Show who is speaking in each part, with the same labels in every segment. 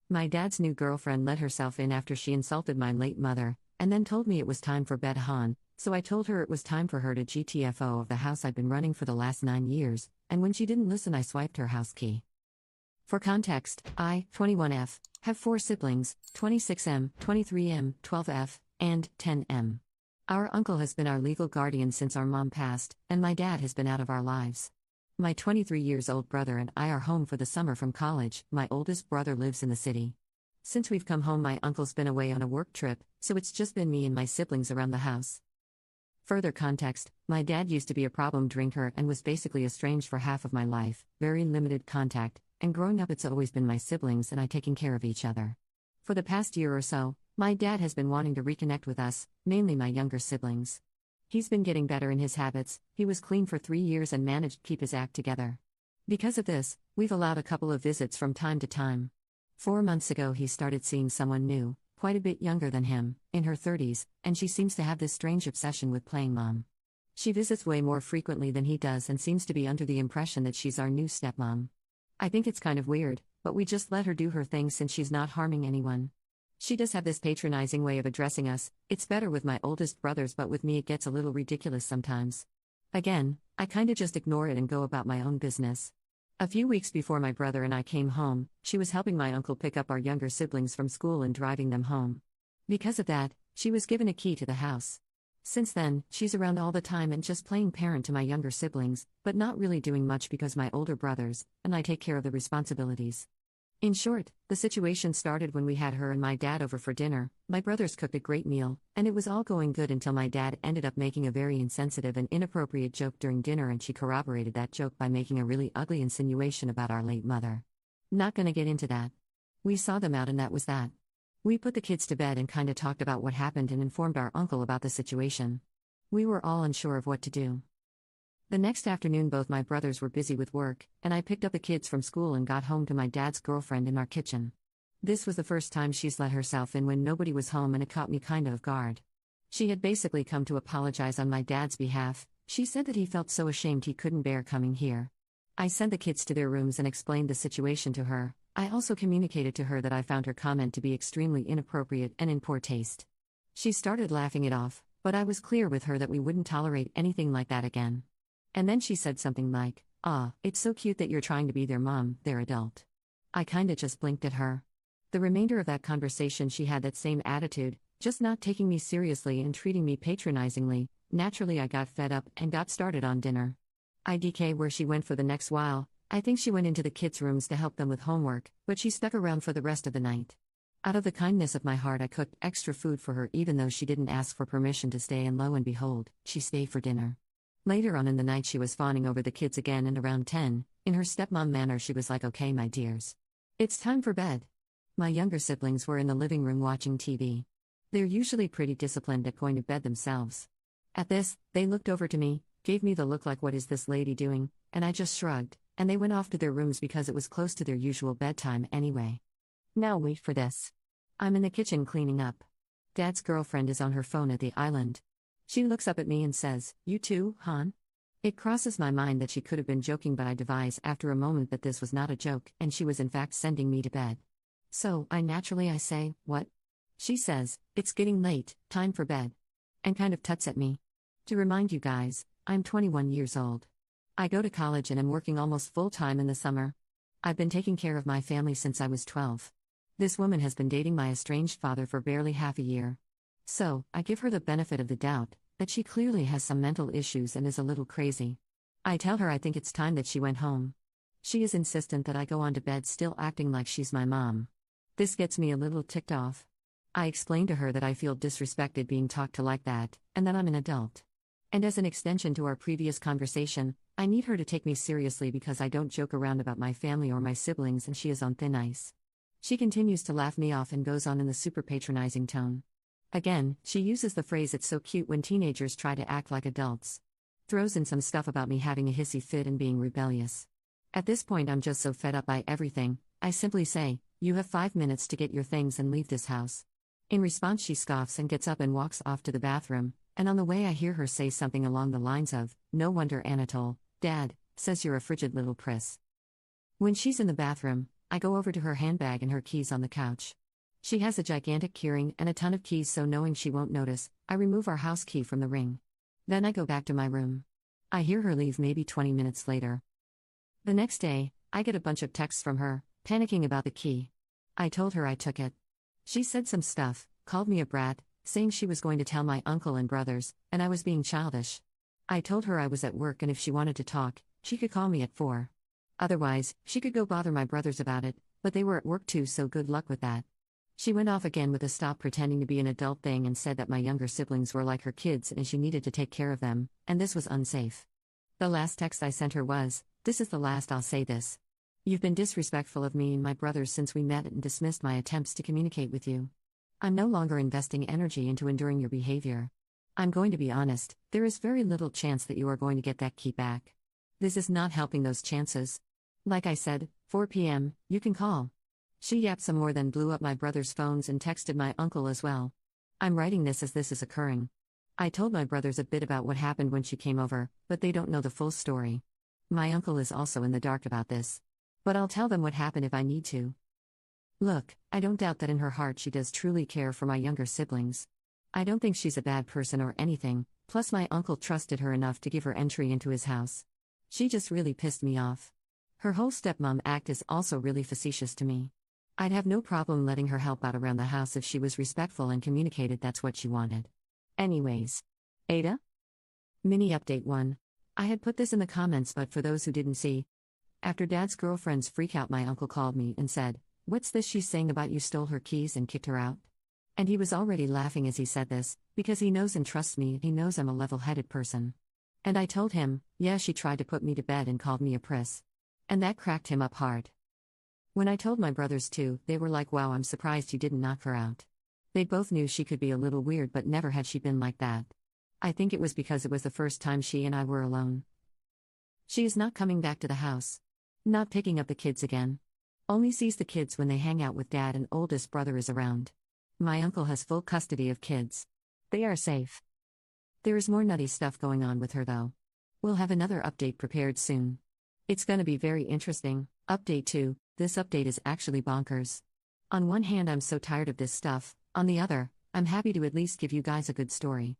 Speaker 1: My dad's new girlfriend let herself in after she insulted my late mother, and then told me it was time for bed, Han, so I told her it was time for her to GTFO of the house I've been running for the last 9 years, and when she didn't listen, I swiped her house key. For context, I, 21F, have 4 siblings, 26M, 23M, 12F, and 10M. Our uncle has been our legal guardian since our mom passed, and my dad has been out of our lives. My 23 years old brother and I are home for the summer from college. My oldest brother lives in the city. Since we've come home, my uncle's been away on a work trip, so it's just been me and my siblings around the house. Further context, my dad used to be a problem drinker and was basically estranged for half of my life, very limited contact, and growing up it's always been my siblings and I taking care of each other. For the past year or so, my dad has been wanting to reconnect with us, mainly my younger siblings. He's been getting better in his habits. He was clean for 3 years and managed to keep his act together. Because of this, we've allowed a couple of visits from time to time. 4 months ago he started seeing someone new, quite a bit younger than him, in her 30s, and she seems to have this strange obsession with playing mom. She visits way more frequently than he does and seems to be under the impression that she's our new stepmom. I think it's kind of weird, but we just let her do her thing since she's not harming anyone. She does have this patronizing way of addressing us. It's better with my oldest brothers, but with me it gets a little ridiculous sometimes. Again, I kinda just ignore it and go about my own business. A few weeks before my brother and I came home, she was helping my uncle pick up our younger siblings from school and driving them home. Because of that, she was given a key to the house. Since then, she's around all the time and just playing parent to my younger siblings, but not really doing much because my older brothers and I take care of the responsibilities. In short, the situation started when we had her and my dad over for dinner. My brothers cooked a great meal, and it was all going good until my dad ended up making a very insensitive and inappropriate joke during dinner, and she corroborated that joke by making a really ugly insinuation about our late mother. Not gonna get into that. We saw them out and that was that. We put the kids to bed and kinda talked about what happened and informed our uncle about the situation. We were all unsure of what to do. The next afternoon both my brothers were busy with work, and I picked up the kids from school and got home to my dad's girlfriend in our kitchen. This was the first time she's let herself in when nobody was home, and it caught me kinda off guard. She had basically come to apologize on my dad's behalf. She said that he felt so ashamed he couldn't bear coming here. I sent the kids to their rooms and explained the situation to her. I also communicated to her that I found her comment to be extremely inappropriate and in poor taste. She started laughing it off, but I was clear with her that we wouldn't tolerate anything like that again. And then she said something like, it's so cute that you're trying to be their mom, they're adult. I kinda just blinked at her. The remainder of that conversation she had that same attitude, just not taking me seriously and treating me patronizingly. Naturally I got fed up and got started on dinner. IDK where she went for the next while. I think she went into the kids' rooms to help them with homework, but she stuck around for the rest of the night. Out of the kindness of my heart I cooked extra food for her even though she didn't ask for permission to stay, and lo and behold, she stayed for dinner. Later on in the night she was fawning over the kids again, and around 10, in her stepmom manner she was like, "Okay my dears. It's time for bed." My younger siblings were in the living room watching TV. They're usually pretty disciplined at going to bed themselves. At this, they looked over to me, gave me the look like, "What is this lady doing?" and I just shrugged, and they went off to their rooms because it was close to their usual bedtime anyway. Now wait for this. I'm in the kitchen cleaning up. Dad's girlfriend is on her phone at the island. She looks up at me and says, "You too, Han?" It crosses my mind that she could have been joking, but I devise after a moment that this was not a joke and she was in fact sending me to bed. So, I say, "What?" She says, "It's getting late, time for bed," and kind of tuts at me. To remind you guys, I'm 21 years old. I go to college and am working almost full time in the summer. I've been taking care of my family since I was 12. This woman has been dating my estranged father for barely half a year. So, I give her the benefit of the doubt, that she clearly has some mental issues and is a little crazy. I tell her I think it's time that she went home. She is insistent that I go on to bed, still acting like she's my mom. This gets me a little ticked off. I explain to her that I feel disrespected being talked to like that, and that I'm an adult. And as an extension to our previous conversation, I need her to take me seriously because I don't joke around about my family or my siblings, and she is on thin ice. She continues to laugh me off and goes on in the super patronizing tone. Again, she uses the phrase "it's so cute" when teenagers try to act like adults. Throws in some stuff about me having a hissy fit and being rebellious. At this point I'm just so fed up by everything, I simply say, "You have 5 minutes to get your things and leave this house." In response she scoffs and gets up and walks off to the bathroom, and on the way I hear her say something along the lines of, "No wonder Anatole, Dad, says you're a frigid little priss." When she's in the bathroom, I go over to her handbag and her keys on the couch. She has a gigantic keyring and a ton of keys, so knowing she won't notice, I remove our house key from the ring. Then I go back to my room. I hear her leave maybe 20 minutes later. The next day, I get a bunch of texts from her, panicking about the key. I told her I took it. She said some stuff, called me a brat, saying she was going to tell my uncle and brothers, and I was being childish. I told her I was at work and if she wanted to talk, she could call me at 4. Otherwise, she could go bother my brothers about it, but they were at work too, so good luck with that. She went off again with a stop pretending to be an adult thing and said that my younger siblings were like her kids and she needed to take care of them, and this was unsafe. The last text I sent her was, "This is the last I'll say this. You've been disrespectful of me and my brothers since we met and dismissed my attempts to communicate with you. I'm no longer investing energy into enduring your behavior. I'm going to be honest, there is very little chance that you are going to get that key back. This is not helping those chances. Like I said, 4 p.m., you can call." She yapped some more, then blew up my brother's phones and texted my uncle as well. I'm writing this as this is occurring. I told my brothers a bit about what happened when she came over, but they don't know the full story. My uncle is also in the dark about this. But I'll tell them what happened if I need to. Look, I don't doubt that in her heart she does truly care for my younger siblings. I don't think she's a bad person or anything, plus my uncle trusted her enough to give her entry into his house. She just really pissed me off. Her whole stepmom act is also really facetious to me. I'd have no problem letting her help out around the house if she was respectful and communicated that's what she wanted. Anyways. Ada? Mini update 1. I had put this in the comments, but for those who didn't see, after Dad's girlfriend's freakout, my uncle called me and said, "What's this she's saying about you stole her keys and kicked her out?" And he was already laughing as he said this, because he knows and trusts me, he knows I'm a level-headed person. And I told him, yeah, she tried to put me to bed and called me a priss. And that cracked him up hard. When I told my brothers too, they were like, "Wow, I'm surprised you didn't knock her out." They both knew she could be a little weird, but never had she been like that. I think it was because it was the first time she and I were alone. She is not coming back to the house. Not picking up the kids again. Only sees the kids when they hang out with Dad and oldest brother is around. My uncle has full custody of kids. They are safe. There is more nutty stuff going on with her though. We'll have another update prepared soon. It's gonna be very interesting. Update 2, this update is actually bonkers. On one hand, I'm so tired of this stuff, on the other, I'm happy to at least give you guys a good story.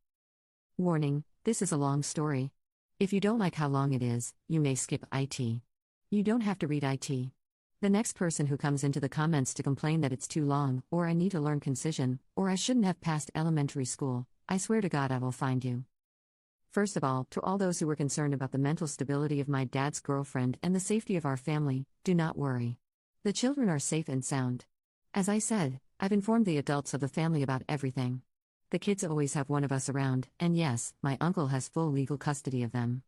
Speaker 1: Warning, this is a long story. If you don't like how long it is, you may skip IT. You don't have to read IT. The next person who comes into the comments to complain that it's too long, or I need to learn concision, or I shouldn't have passed elementary school, I swear to God I will find you. First of all, to all those who were concerned about the mental stability of my dad's girlfriend and the safety of our family, do not worry. The children are safe and sound. As I said, I've informed the adults of the family about everything. The kids always have one of us around, and yes, my uncle has full legal custody of them.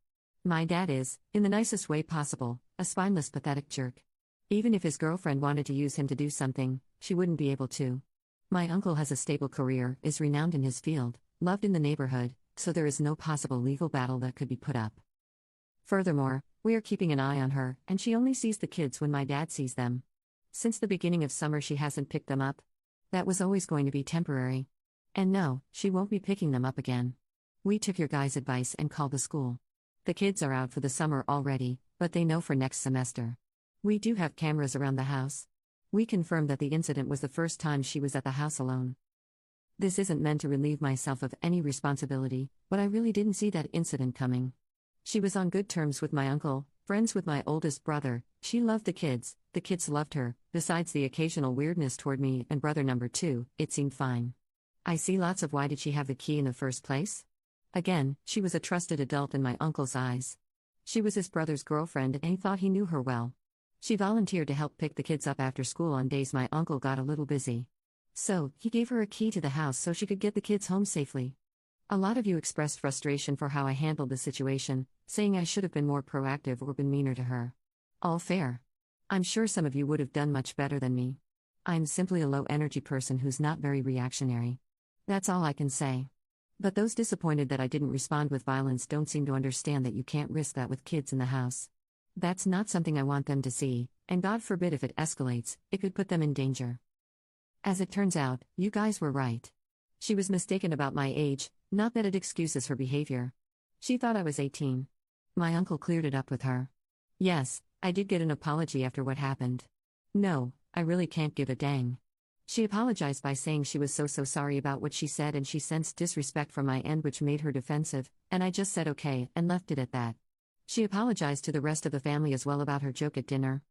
Speaker 1: My dad is, in the nicest way possible, a spineless, pathetic jerk. Even if his girlfriend wanted to use him to do something, she wouldn't be able to. My uncle has a stable career, is renowned in his field, loved in the neighborhood, so there is no possible legal battle that could be put up. Furthermore, we are keeping an eye on her, and she only sees the kids when my dad sees them. Since the beginning of summer, she hasn't picked them up. That was always going to be temporary. And no, she won't be picking them up again. We took your guys' advice and called the school. The kids are out for the summer already, but they know for next semester. We do have cameras around the house. We confirmed that the incident was the first time she was at the house alone. This isn't meant to relieve myself of any responsibility, but I really didn't see that incident coming. She was on good terms with my uncle, friends with my oldest brother, she loved the kids loved her, besides the occasional weirdness toward me and brother number 2, it seemed fine. I see lots of why did she have the key in the first place? Again, she was a trusted adult in my uncle's eyes. She was his brother's girlfriend and he thought he knew her well. She volunteered to help pick the kids up after school on days my uncle got a little busy. So, he gave her a key to the house so she could get the kids home safely. A lot of you expressed frustration for how I handled the situation, saying I should have been more proactive or been meaner to her. All fair. I'm sure some of you would have done much better than me. I'm simply a low-energy person who's not very reactionary. That's all I can say. But those disappointed that I didn't respond with violence don't seem to understand that you can't risk that with kids in the house. That's not something I want them to see, and God forbid if it escalates, it could put them in danger. As it turns out, you guys were right. She was mistaken about my age, not that it excuses her behavior. She thought I was 18. My uncle cleared it up with her. Yes, I did get an apology after what happened. No, I really can't give a dang. She apologized by saying she was so sorry about what she said and she sensed disrespect from my end, which made her defensive, and I just said okay and left it at that. She apologized to the rest of the family as well about her joke at dinner.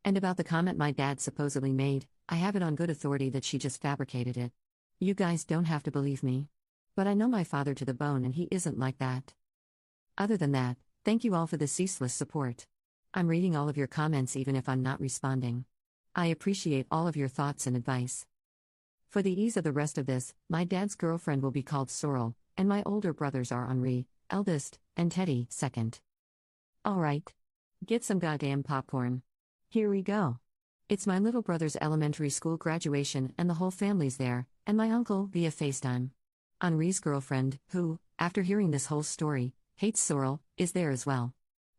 Speaker 1: And about the comment my dad supposedly made, I have it on good authority that she just fabricated it. You guys don't have to believe me. But I know my father to the bone and he isn't like that. Other than that, thank you all for the ceaseless support. I'm reading all of your comments even if I'm not responding. I appreciate all of your thoughts and advice. For the ease of the rest of this, my dad's girlfriend will be called Sorrel, and my older brothers are Henri, eldest, and Teddy, second. Alright. Get some goddamn popcorn. Here we go. It's my little brother's elementary school graduation and the whole family's there, and my uncle via FaceTime. Henri's girlfriend, who, after hearing this whole story, hates Sorrel, is there as well.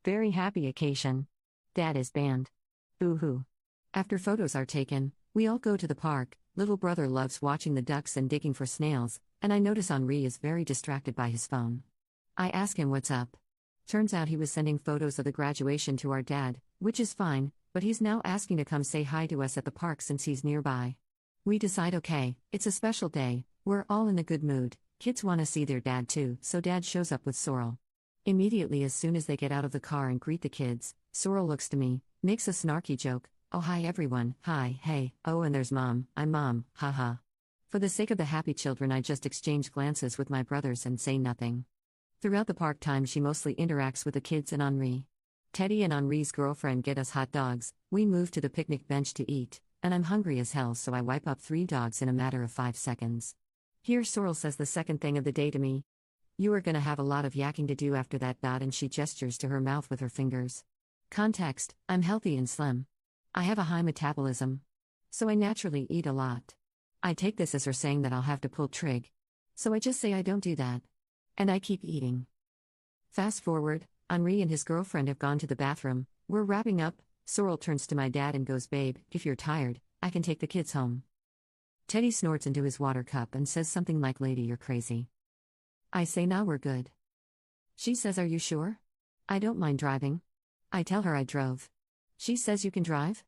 Speaker 1: Very happy occasion. Dad is banned. Boo-hoo. After photos are taken, we all go to the park. Little brother loves watching the ducks and digging for snails, and I notice Henri is very distracted by his phone. I ask him what's up. Turns out he was sending photos of the graduation to our dad, which is fine, but he's now asking to come say hi to us at the park since he's nearby. We decide okay, it's a special day, we're all in a good mood, kids want to see their dad too, so dad shows up with Sorrel. Immediately as soon as they get out of the car and greet the kids, Sorrel looks to me, makes a snarky joke, oh hi everyone, hi, hey, oh and there's mom, I'm mom, haha. For the sake of the happy children I just exchange glances with my brothers and say nothing. Throughout the park time she mostly interacts with the kids and Henri. Teddy and Henri's girlfriend get us hot dogs, we move to the picnic bench to eat, and I'm hungry as hell so I wipe up 3 dogs in a matter of 5 seconds. Here Sorrel says the second thing of the day to me. You are gonna have a lot of yakking to do after that dot, and she gestures to her mouth with her fingers. Context, I'm healthy and slim. I have a high metabolism. So I naturally eat a lot. I take this as her saying that I'll have to pull trig. So I just say I don't do that. And I keep eating. Fast forward, Henri and his girlfriend have gone to the bathroom, we're wrapping up, Sorrel turns to my dad and goes, babe, if you're tired, I can take the kids home. Teddy snorts into his water cup and says something like, lady, you're crazy. I say, nah, we're good. She says, are you sure? I don't mind driving. I tell her I drove. She says, you can drive?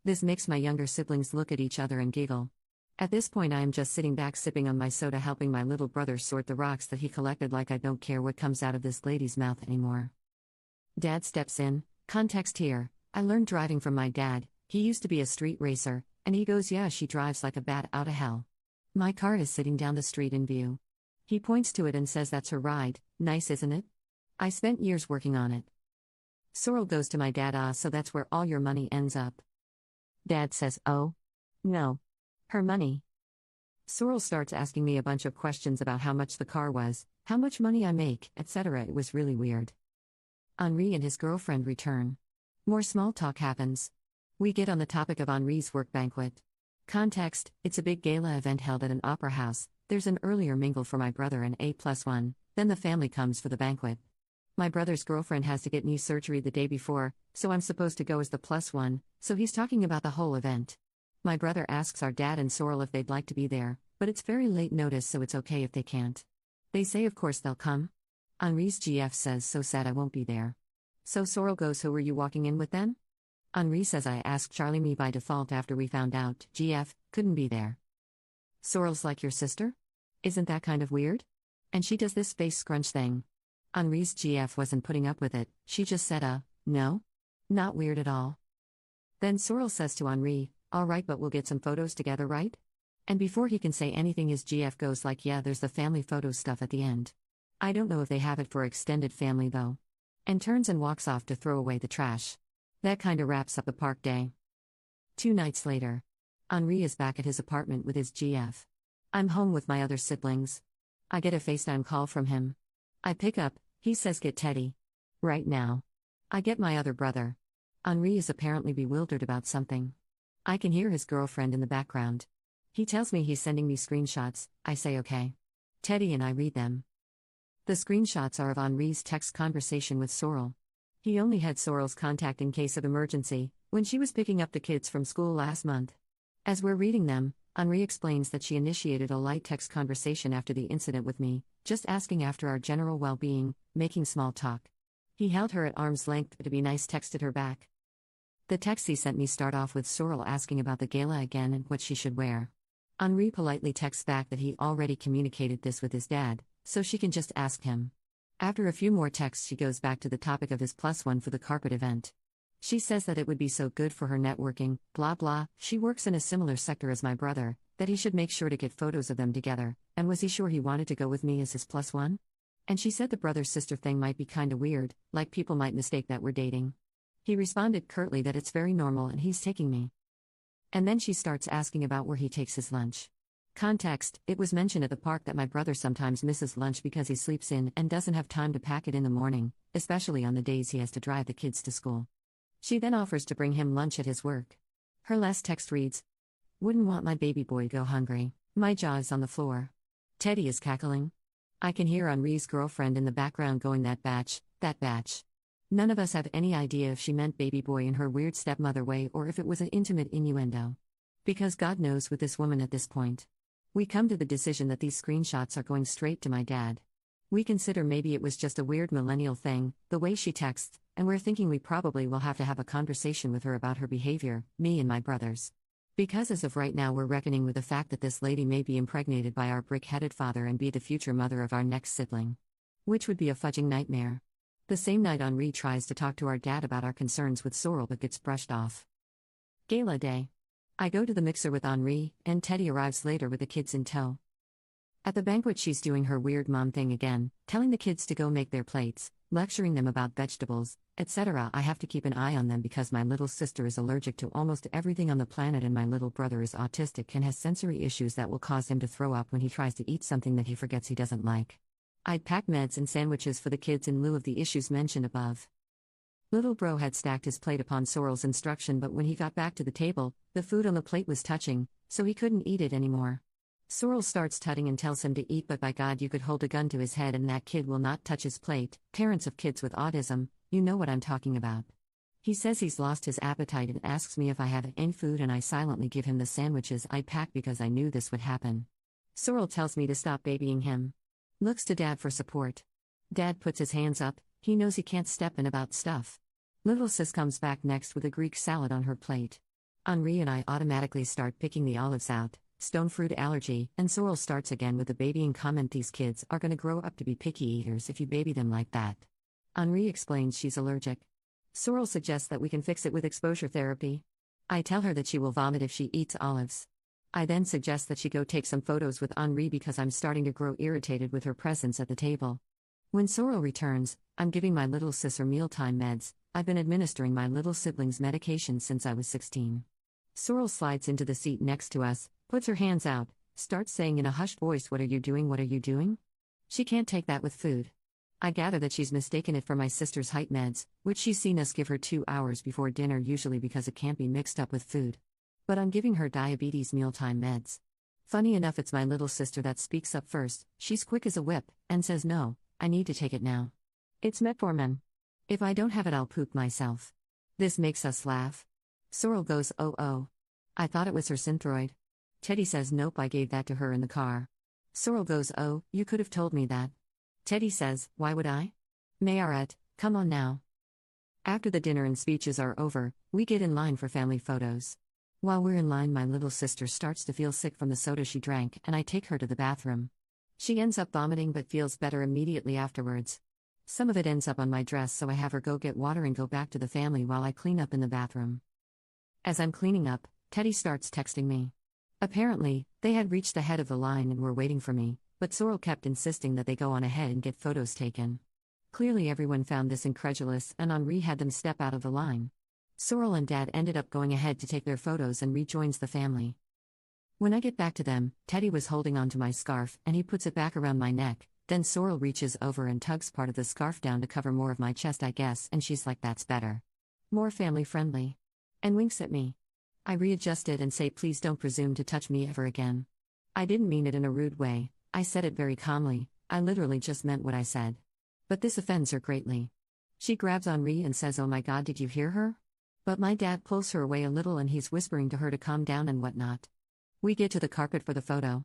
Speaker 1: This makes my younger siblings look at each other and giggle. At this point I am just sitting back sipping on my soda, helping my little brother sort the rocks that he collected, like I don't care what comes out of this lady's mouth anymore. Dad steps in, context here, I learned driving from my dad, he used to be a street racer, and he goes, yeah, she drives like a bat out of hell. My car is sitting down the street in view. He points to it and says, that's her ride, nice isn't it? I spent years working on it. Sorrel goes to my dad, so that's where all your money ends up. Dad says, oh? No. Her money. Sorrel starts asking me a bunch of questions about how much the car was, how much money I make, etc. It was really weird. Henri and his girlfriend return. More small talk happens. We get on the topic of Henri's work banquet. Context, it's a big gala event held at an opera house, there's an earlier mingle for my brother and A+1, then the family comes for the banquet. My brother's girlfriend has to get knee surgery the day before, so I'm supposed to go as the +1, so he's talking about the whole event. My brother asks our dad and Sorrel if they'd like to be there, but it's very late notice so it's okay if they can't. They say of course they'll come. Henri's GF says, so sad I won't be there. So Sorrel goes, who were you walking in with then? Henri says, I asked Charlie, me by default after we found out GF couldn't be there. Sorrel's like, your sister? Isn't that kind of weird? And she does this face scrunch thing. Henri's GF wasn't putting up with it, she just said, no? Not weird at all. Then Sorrel says to Henri, alright, but we'll get some photos together, right? And before he can say anything his GF goes like, yeah, there's the family photo stuff at the end. I don't know if they have it for extended family though. And turns and walks off to throw away the trash. That kinda wraps up the park day. 2 nights later. Henri is back at his apartment with his GF. I'm home with my other siblings. I get a FaceTime call from him. I pick up, he says, get Teddy. Right now. I get my other brother. Henri is apparently bewildered about something. I can hear his girlfriend in the background. He tells me he's sending me screenshots, I say okay. Teddy and I read them. The screenshots are of Henri's text conversation with Sorrel. He only had Sorrel's contact in case of emergency, when she was picking up the kids from school last month. As we're reading them, Henri explains that she initiated a light text conversation after the incident with me, just asking after our general well-being, making small talk. He held her at arm's length, but to be nice texted her back. The texts he sent me start off with Sorrel asking about the gala again and what she should wear. Henri politely texts back that he already communicated this with his dad, so she can just ask him. After a few more texts, she goes back to the topic of his +1 for the carpet event. She says that it would be so good for her networking, blah blah, she works in a similar sector as my brother, that he should make sure to get photos of them together, and was he sure he wanted to go with me as his +1? And she said the brother-sister thing might be kinda weird, like people might mistake that we're dating. He responded curtly that it's very normal and he's taking me. And then she starts asking about where he takes his lunch. Context: it was mentioned at the park that my brother sometimes misses lunch because he sleeps in and doesn't have time to pack it in the morning, especially on the days he has to drive the kids to school. She then offers to bring him lunch at his work. Her last text reads, "Wouldn't want my baby boy go hungry." My jaw is on the floor. Teddy is cackling. I can hear Henri's girlfriend in the background going, that batch. None of us have any idea if she meant baby boy in her weird stepmother way or if it was an intimate innuendo. Because God knows with this woman at this point. We come to the decision that these screenshots are going straight to my dad. We consider maybe it was just a weird millennial thing, the way she texts, and we're thinking we probably will have to have a conversation with her about her behavior, me and my brothers. Because as of right now we're reckoning with the fact that this lady may be impregnated by our brick-headed father and be the future mother of our next sibling. Which would be a fudging nightmare. The same night Henri tries to talk to our dad about our concerns with Sorrel but gets brushed off. Gala day. I go to the mixer with Henri, and Teddy arrives later with the kids in tow. At the banquet she's doing her weird mom thing again, telling the kids to go make their plates, lecturing them about vegetables, etc. I have to keep an eye on them because my little sister is allergic to almost everything on the planet and my little brother is autistic and has sensory issues that will cause him to throw up when he tries to eat something that he forgets he doesn't like. I'd pack meds and sandwiches for the kids in lieu of the issues mentioned above. Little bro had stacked his plate upon Sorrel's instruction, but when he got back to the table, the food on the plate was touching, so he couldn't eat it anymore. Sorrel starts tutting and tells him to eat, but by God you could hold a gun to his head and that kid will not touch his plate. Parents of kids with autism, you know what I'm talking about. He says he's lost his appetite and asks me if I have any food, and I silently give him the sandwiches I packed because I knew this would happen. Sorrel tells me to stop babying him. Looks to Dad for support. Dad puts his hands up, he knows he can't step in about stuff. Little sis comes back next with a Greek salad on her plate. Henri and I automatically start picking the olives out. Stone fruit allergy, and Sorrel starts again with the babying comment. These kids are gonna grow up to be picky eaters if you baby them like that. Henri explains she's allergic. Sorrel suggests that we can fix it with exposure therapy. I tell her that she will vomit if she eats olives. I then suggest that she go take some photos with Henri because I'm starting to grow irritated with her presence at the table. When Sorrel returns, I'm giving my little sis her mealtime meds. I've been administering my little sibling's medication since I was 16. Sorrel slides into the seat next to us, puts her hands out, starts saying in a hushed voice, "What are you doing? What are you doing?" She can't take that with food. I gather that she's mistaken it for my sister's height meds, which she's seen us give her 2 hours before dinner, usually because it can't be mixed up with food. But I'm giving her diabetes mealtime meds. Funny enough, it's my little sister that speaks up first. She's quick as a whip, and says, "No, I need to take it now. It's metformin. If I don't have it, I'll poop myself." This makes us laugh. Sorrel goes, "Oh. I thought it was her Synthroid." Teddy says, "Nope, I gave that to her in the car." Sorrel goes, "Oh, you could have told me that." Teddy says, "Why would I?" Mayoret, come on now. After the dinner and speeches are over, we get in line for family photos. While we're in line, my little sister starts to feel sick from the soda she drank, and I take her to the bathroom. She ends up vomiting but feels better immediately afterwards. Some of it ends up on my dress, so I have her go get water and go back to the family while I clean up in the bathroom. As I'm cleaning up, Teddy starts texting me. Apparently, they had reached the head of the line and were waiting for me, but Sorrel kept insisting that they go on ahead and get photos taken. Clearly everyone found this incredulous, and Henri had them step out of the line. Sorrel and Dad ended up going ahead to take their photos and rejoins the family. When I get back to them, Teddy was holding onto my scarf and he puts it back around my neck. Then Sorrel reaches over and tugs part of the scarf down to cover more of my chest, I guess, and she's like, "That's better. More family friendly." And winks at me. I readjust it and say, "Please don't presume to touch me ever again." I didn't mean it in a rude way, I said it very calmly, I literally just meant what I said. But this offends her greatly. She grabs Henri and says, "Oh my God, did you hear her?" But my dad pulls her away a little and he's whispering to her to calm down and whatnot. We get to the carpet for the photo.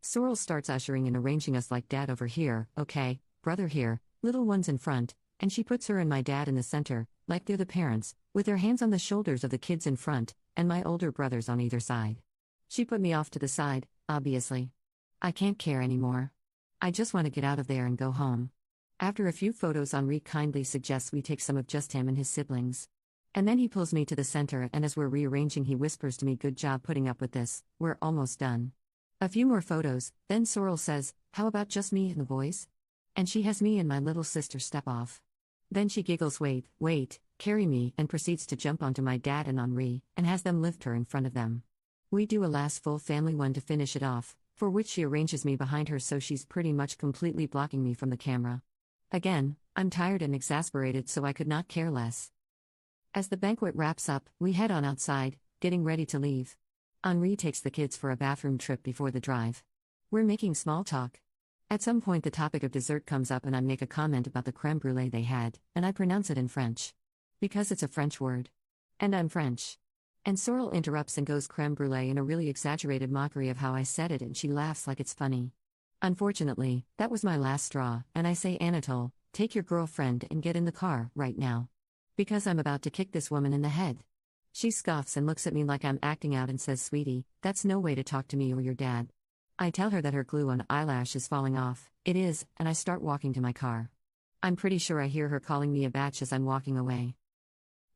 Speaker 1: Sorrel starts ushering and arranging us like dad over here, okay, brother here, little ones in front, and she puts her and my dad in the center, like they're the parents, with their hands on the shoulders of the kids in front, and my older brothers on either side. She put me off to the side, obviously. I can't care anymore. I just want to get out of there and go home. After a few photos, Henri kindly suggests we take some of just him and his siblings. And then he pulls me to the center, and as we're rearranging, he whispers to me, "Good job putting up with this, we're almost done." A few more photos, then Sorrel says, "How about just me and the boys?" And she has me and my little sister step off. Then she giggles, wait, carry me, and proceeds to jump onto my dad and Henri, and has them lift her in front of them. We do a last full family one to finish it off, for which she arranges me behind her so she's pretty much completely blocking me from the camera. Again, I'm tired and exasperated, so I could not care less. As the banquet wraps up, we head on outside, getting ready to leave. Henri takes the kids for a bathroom trip before the drive. We're making small talk. At some point, the topic of dessert comes up, and I make a comment about the crème brûlée they had, and I pronounce it in French. Because it's a French word. And I'm French. And Sorrel interrupts and goes crème brûlée in a really exaggerated mockery of how I said it, and she laughs like it's funny. Unfortunately, that was my last straw, and I say, "Anatole, take your girlfriend and get in the car, right now. Because I'm about to kick this woman in the head." She scoffs and looks at me like I'm acting out and says, "Sweetie, that's no way to talk to me or your dad." I tell her that her glue on eyelash is falling off. It is, and I start walking to my car. I'm pretty sure I hear her calling me a batch as I'm walking away.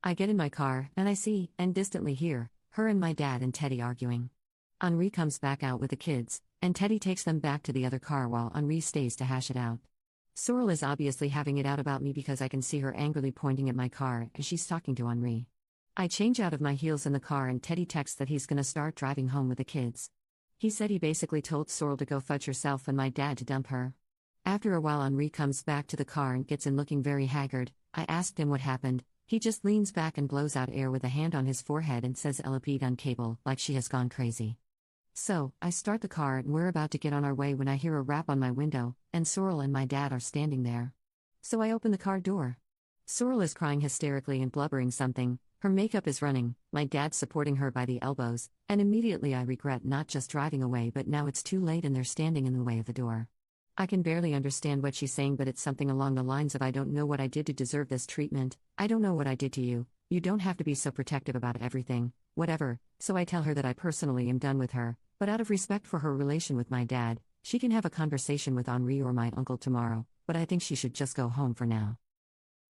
Speaker 1: I get in my car, and I see, and distantly hear, her and my dad and Teddy arguing. Henri comes back out with the kids, and Teddy takes them back to the other car while Henri stays to hash it out. Sorrel is obviously having it out about me because I can see her angrily pointing at my car as she's talking to Henri. I change out of my heels in the car, and Teddy texts that he's gonna start driving home with the kids. He said he basically told Sorrel to go fudge herself and my dad to dump her. After a while, Henri comes back to the car and gets in looking very haggard. I asked him what happened. He just leans back and blows out air with a hand on his forehead and says, "Elle a pété un câble," like she has gone crazy. So, I start the car and we're about to get on our way when I hear a rap on my window, and Sorrel and my dad are standing there. So I open the car door. Sorrel is crying hysterically and blubbering something. Her makeup is running, my dad supporting her by the elbows, and immediately I regret not just driving away, but now it's too late and they're standing in the way of the door. I can barely understand what she's saying, but it's something along the lines of, "I don't know what I did to deserve this treatment, I don't know what I did to you, you don't have to be so protective about everything, whatever." So I tell her that I personally am done with her, but out of respect for her relation with my dad, she can have a conversation with Henri or my uncle tomorrow, but I think she should just go home for now.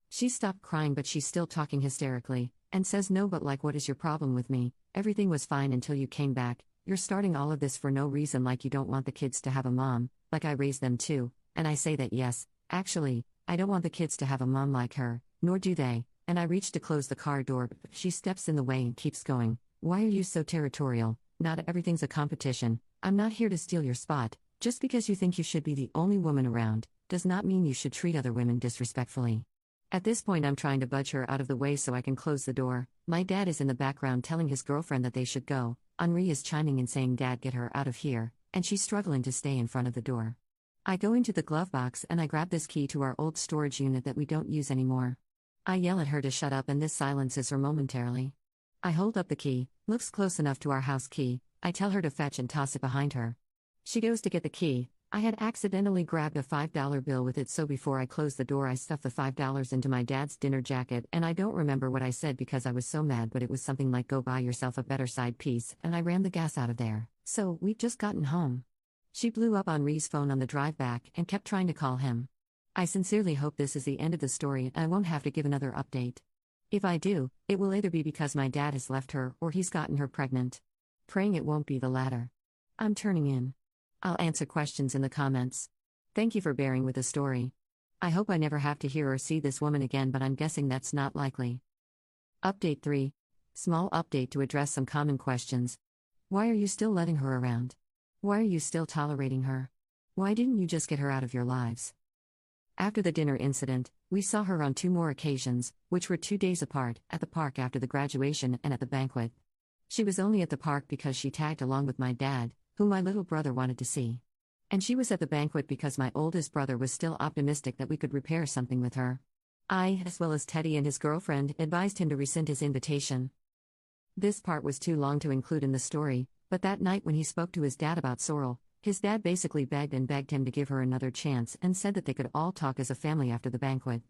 Speaker 1: She stopped crying, but she's still talking hysterically, and says, "No, but like, what is your problem with me? Everything was fine until you came back. You're starting all of this for no reason, like you don't want the kids to have a mom, like I raised them too." And I say that yes, actually, I don't want the kids to have a mom like her, nor do they, and I reach to close the car door, but she steps in the way and keeps going. "Why are you so territorial? Not everything's a competition. I'm not here to steal your spot. Just because you think you should be the only woman around, does not mean you should treat other women disrespectfully." At this point, I'm trying to budge her out of the way so I can close the door. My dad is in the background telling his girlfriend that they should go. Henri is chiming in saying, "Dad, get her out of here," and she's struggling to stay in front of the door. I go into the glove box and I grab this key to our old storage unit that we don't use anymore. I yell at her to shut up, and this silences her momentarily. I hold up the key, looks close enough to our house key. I tell her to fetch and toss it behind her. She goes to get the key. I had accidentally grabbed a $5 bill with it, so before I closed the door I stuffed the $5 into my dad's dinner jacket, and I don't remember what I said because I was so mad, but it was something like, "Go buy yourself a better side piece," and I ran the gas out of there. So, we've just gotten home. She blew up Henri's phone on the drive back and kept trying to call him. I sincerely hope this is the end of the story and I won't have to give another update. If I do, it will either be because my dad has left her or he's gotten her pregnant. Praying it won't be the latter. I'm turning in. I'll answer questions in the comments. Thank you for bearing with the story. I hope I never have to hear or see this woman again, but I'm guessing that's not likely. Update 3. Small update to address some common questions. Why are you still letting her around? Why are you still tolerating her? Why didn't you just get her out of your lives? After the dinner incident, we saw her on 2 more occasions, which were 2 days apart, at the park after the graduation and at the banquet. She was only at the park because she tagged along with my dad, who my little brother wanted to see. And she was at the banquet because my oldest brother was still optimistic that we could repair something with her. I, as well as Teddy and his girlfriend, advised him to rescind his invitation. This part was too long to include in the story, but that night when he spoke to his dad about Sorrel, his dad basically begged and begged him to give her another chance and said that they could all talk as a family after the banquet.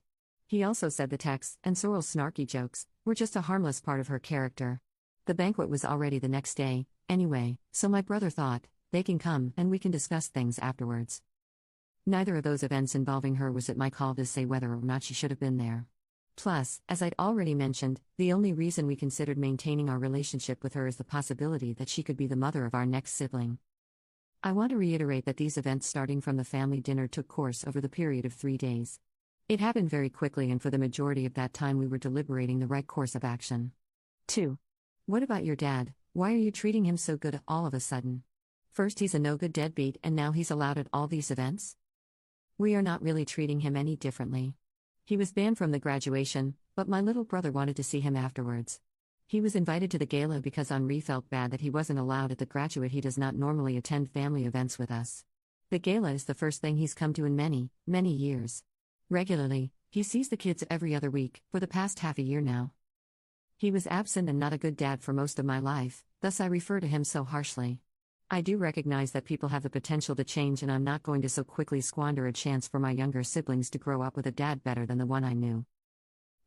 Speaker 1: He also said the texts and Sorrel's snarky jokes were just a harmless part of her character. The banquet was already the next day, anyway, so my brother thought, they can come and we can discuss things afterwards. Neither of those events involving her was at my call to say whether or not she should have been there. Plus, as I'd already mentioned, the only reason we considered maintaining our relationship with her is the possibility that she could be the mother of our next sibling. I want to reiterate that these events starting from the family dinner took course over the period of 3 days. It happened very quickly, and for the majority of that time we were deliberating the right course of action. 2. What about your dad? Why are you treating him so good all of a sudden? First he's a no-good deadbeat and now he's allowed at all these events? We are not really treating him any differently. He was banned from the graduation, but my little brother wanted to see him afterwards. He was invited to the gala because Henri felt bad that he wasn't allowed at the graduate. He does not normally attend family events with us. The gala is the first thing he's come to in many, many years. Regularly, he sees the kids every other week, for the past half a year now. He was absent and not a good dad for most of my life, thus I refer to him so harshly. I do recognize that people have the potential to change, and I'm not going to so quickly squander a chance for my younger siblings to grow up with a dad better than the one I knew.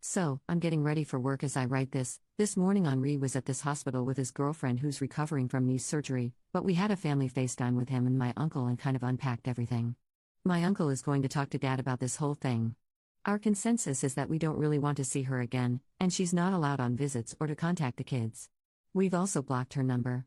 Speaker 1: So, I'm getting ready for work as I write this. This morning Henri was at this hospital with his girlfriend who's recovering from knee surgery, but we had a family FaceTime with him and my uncle and kind of unpacked everything. My uncle is going to talk to Dad about this whole thing. Our consensus is that we don't really want to see her again, and she's not allowed on visits or to contact the kids. We've also blocked her number.